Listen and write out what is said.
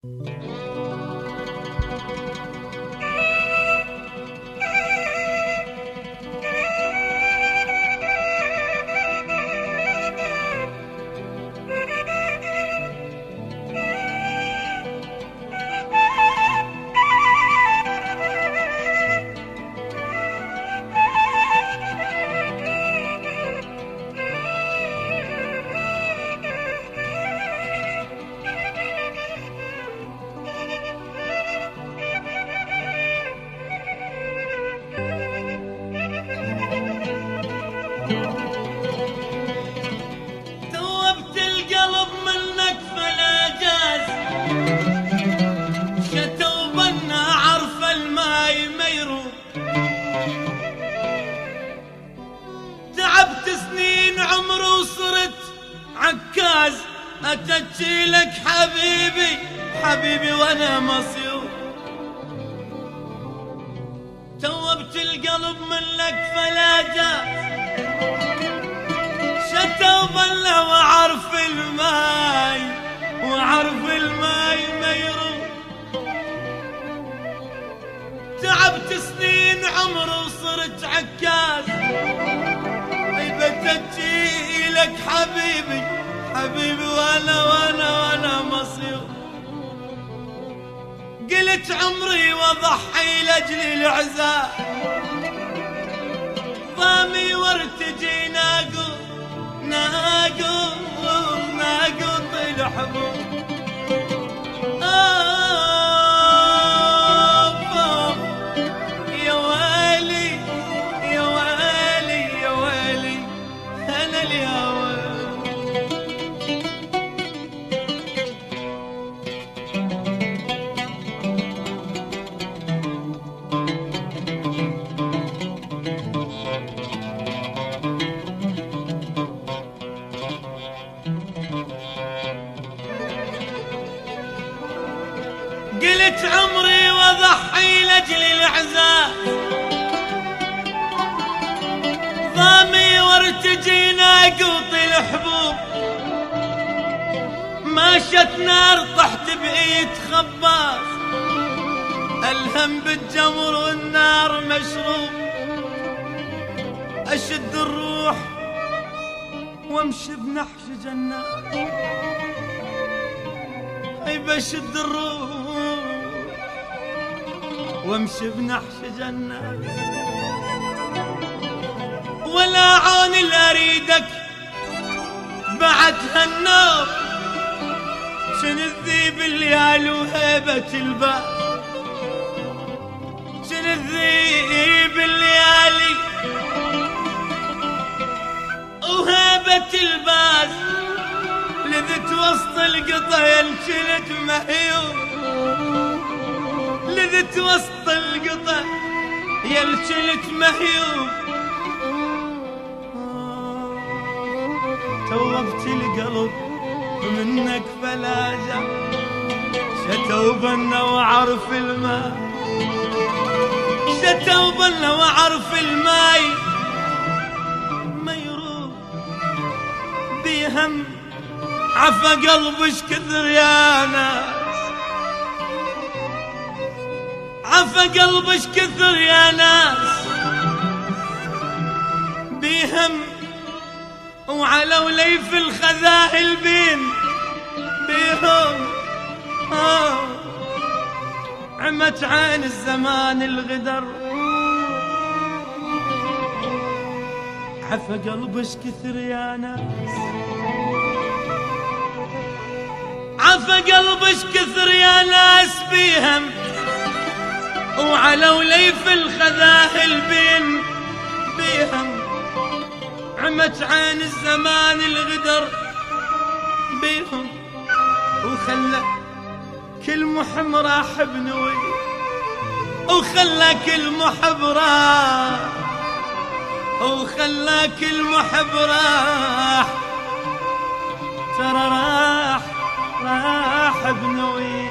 توبت القلب منك فلا جاز، شتوبنا عرف الماي ما يروح. تعبت سنين عمري وصرت عكاز، أتجي لك حبيبي حبيبي وانا مصيوب. توبت القلب منك فلا جاز، شتوبنا وعرف الماي ما يروح. تعبت سنين عمري وصرت عكاز، بتجي لك حبيبي حبيبي وانا مصير. قلت عمري واضحي لاجل العزاء، ضامي وارتجي ناقوط الحبوب. يا ويلي يا ويلي يا ويلي أنا الهوى. قلت عمري واضحي لاجل العزاء، ضامي وارتجي ناقوط الحبوب. ماشت نار طحت بإيد خباز، الهم بالجمر والنار مشروب. أشد الروح وامشي بنحش جنات، اي بشد الروح وامشي بنحش جنات. ولا عون اللي اريدك بعد هالنوم، شن الذيب الليالي وهيبة الباب. شن الذيب الليالي وهيبة الباز. لذت وسط القطع ينشلت مهيوب، لذت وسط القطع ينشلت مهيوب. توبت القلب منك فلا جا، شتوبنا وعرف الماء، شتوبنا وعرف الماي ما يروح. بهم عفى قلبش كثر يا ناس، عفى قلبش كثر يا ناس. بهم وعلى وليف الخذاهل بهم عمت عين الزمان الغدر. عفى قلبش كثر يا ناس، عفى قلبش كثر يا ناس. بيهم وعلى وليف الخذاهل بيهم عمت عين الزمان الغدر بيهم. وخلى كل محب راح بنوي، وخلى كل محب راح، وخلى كل محب راح. ترى راح بنوي